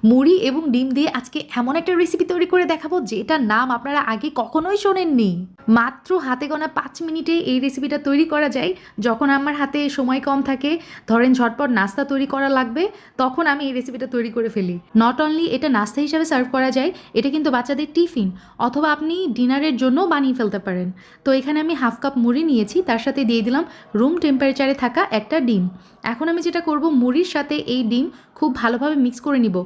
মুড়ি এবং ডিম দিয়ে আজকে এমন একটা রেসিপি তৈরি করে দেখাবো যেটার নাম আপনারা আগে কখনোই শোনেননি। মাত্র হাতে গোনা 5 মিনিটে এই রেসিপিটা তৈরি করা যায়। যখন আমার হাতে সময় কম থাকে, ধরেন ঝটপট নাস্তা তৈরি করা লাগবে, তখন আমি এই রেসিপিটা তৈরি করে ফেলি। নট অনলি এটা নাস্তা হিসাবে সার্ভ করা যায়, এটা কিন্তু বাচ্চাদের টিফিন অথবা আপনি ডিনারের জন্য বানিয়ে ফেলতে পারেন। তো এখানে আমি হাফ কাপ মুড়ি নিয়েছি, তার সাথে দিয়ে দিলাম রুম টেম্পারেচারে থাকা একটা ডিম। এখন আমি যেটা করব, মুড়ির সাথে এই ডিম খুব ভালোভাবে মিক্স করে নিব।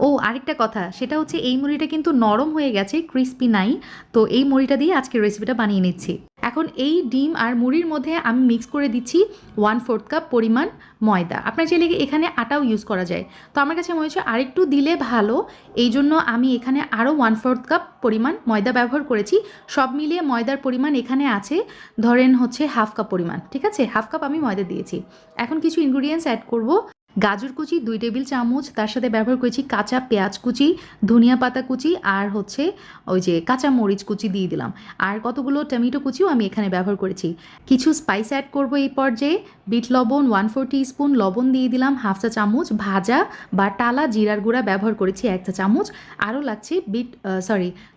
ও আরেকটা কথা, সেটা হচ্ছে এই মুড়িটা কিন্তু নরম হয়ে গেছে, ক্রিস্পি নাই। তো এই মুড়িটা দিয়ে আজকের রেসিপিটা বানিয়ে নিচ্ছি। এখন এই ডিম আর মুড়ির মধ্যে আমি মিক্স করে দিচ্ছি 1/4 কাপ পরিমাণ ময়দা। আপনার চাইলে এখানে আটাও ইউজ করা যায়, তো আমার কাছে মনে হচ্ছে আরেকটু দিলে ভালো, এই জন্য আমি এখানে আরও 1/4 কাপ পরিমাণ ময়দা ব্যবহার করেছি। সব মিলিয়ে ময়দার পরিমাণ এখানে আছে ধরেন হচ্ছে হাফ কাপ পরিমাণ, ঠিক আছে? হাফ কাপ আমি ময়দা দিয়েছি। এখন কিছু ইনগ্রিডিয়েন্টস অ্যাড করব। গাজর কুচি 2 টেবিল চামচ, তার সাথে ব্যবহার করেছি কাঁচা পেঁয়াজ কুচি, ধনিয়া পাতা কুচি, আর হচ্ছে ওই যে কাঁচা মরিচ কুচি দিয়ে দিলাম। আর কতগুলো টমেটো কুচিও আমি এখানে ব্যবহার করেছি। কিছু স্পাইস অ্যাড করব এই পর্যায়ে। বিট লবণ 1/4 টিস্পুন, লবণ দিয়ে দিলাম হাফ চা চামচ, ভাজা বা টালা জিরার গুঁড়া ব্যবহার করেছি 1 চা চামচ, আরও লাগছে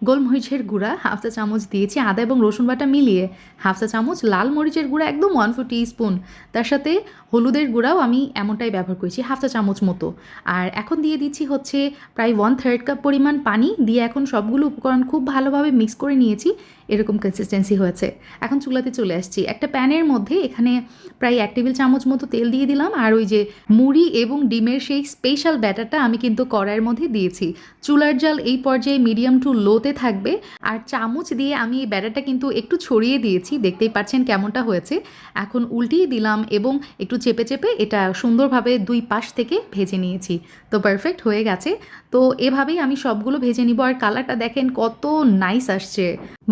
গোলমরিচের গুঁড়া হাফ চা চামচ দিয়েছি, আদা এবং রসুন বাটা মিলিয়ে হাফ চা চামচ, লাল মরিচের গুঁড়া একদম 1/4 টিস্পুন, তার সাথে হলুদের গুঁড়াও আমি এমনটাই ব্যবহার করেছি হাফ চা চামচ মতো। আর এখন দিয়ে দিচ্ছি হচ্ছে প্রায় 1/3 কাপ পরিমাণ পানি দিয়ে এখন সবগুলো উপকরণ খুব ভালোভাবে মিক্স করে নিয়েছি। এরকম কনসিস্টেন্সি হয়েছে। এখন চুলাতে চলে আসছি। একটা প্যানের মধ্যে এখানে প্রায় 1 টেবিল চামচ মতো তেল দিয়ে দিলাম, আর ওই যে মুড়ি এবং ডিমের সেই স্পেশাল ব্যাটারটা আমি কিন্তু কড়াইয়ের মধ্যে দিয়েছি। চুলার জাল এই পর্যায়ে মিডিয়াম টু লোতে থাকবে, আর চামচ দিয়ে আমি এই ব্যাটারটা কিন্তু একটু ছড়িয়ে দিয়েছি, দেখতেই পাচ্ছেন কেমনটা হয়েছে। এখন উল্টিয়ে দিলাম এবং একটু চেপে চেপে এটা সুন্দরভাবে 2 পাশ থেকে ভেজে নিয়েছি। তো পারফেক্ট হয়ে গেছে। তো এভাবেই আমি সবগুলো ভেজে নিব। আর কালারটা দেখেন কত নাইস আসছে,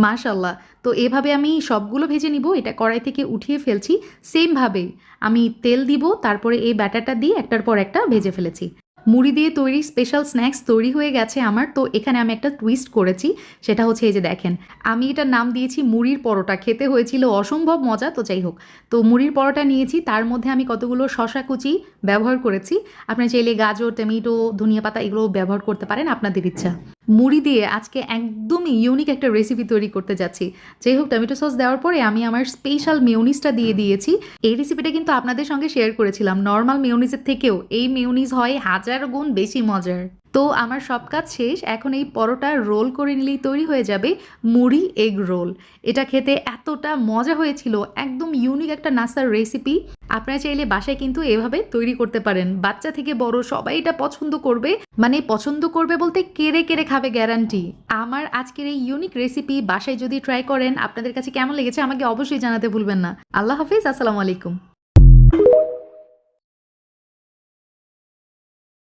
মাশাল্লাহ। তো এভাবে আমি সবগুলো ভেজে নিব। এটা কড়াই থেকে উঠিয়ে ফেলছি। সেমভাবেই আমি তেল দিব, তারপরে এই ব্যাটারটা দিয়ে একটার পর একটা ভেজে ফেলেছি। মুড়ি দিয়ে তৈরি স্পেশাল স্ন্যাক্স তৈরি হয়ে গেছে আমার। তো এখানে আমি একটা টুইস্ট করেছি, সেটা হচ্ছে এই যে দেখেন, আমি এটার নাম দিয়েছি মুড়ির পরোটা। খেতে হয়েছিল অসম্ভব মজা, তো যাই হোক। তো মুড়ির পরোটা নিয়েছি, তার মধ্যে আমি কতগুলো শশা কুচি ব্যবহার করেছি। আপনারা চাইলে গাজর, টমেটো, ধনিয়া পাতা এগুলো ব্যবহার করতে পারেন, আপনাদের ইচ্ছা। মুড়ি দিয়ে আজকে একদমই ইউনিক একটা রেসিপি তৈরি করতে যাচ্ছি। যাই হোক, টমেটো সস দেওয়ার পরে আমি আমার স্পেশাল মেয়োনিজটা দিয়ে দিয়েছি। এই রেসিপিটা কিন্তু আপনাদের সঙ্গে শেয়ার করেছিলাম। নর্মাল মেয়োনিজের থেকেও এই মেয়োনিজ হয় 1000 গুণ বেশি মজার। তো আমার সব কাজ শেষ। এখন এই পরোটা রোল করে নিলেই তৈরি হয়ে যাবে মুড়ি এগ রোল। এটা খেতে এতটা মজা হয়েছিল, একদম ইউনিক একটা নাস্তার রেসিপি। আপনারা চাইলে বাসায় কিন্তু এভাবে তৈরি করতে পারেন। বাচ্চা থেকে বড় সবাই এটা পছন্দ করবে, মানে পছন্দ করবে বলতে কেড়ে কেড়ে খাবে গ্যারান্টি। আমার আজকের এই ইউনিক রেসিপি বাসায় যদি ট্রাই করেন, আপনাদের কাছে কেমন লেগেছে আমাকে অবশ্যই জানাতে ভুলবেন না। আল্লাহ হাফিজ, আসসালামু আলাইকুম।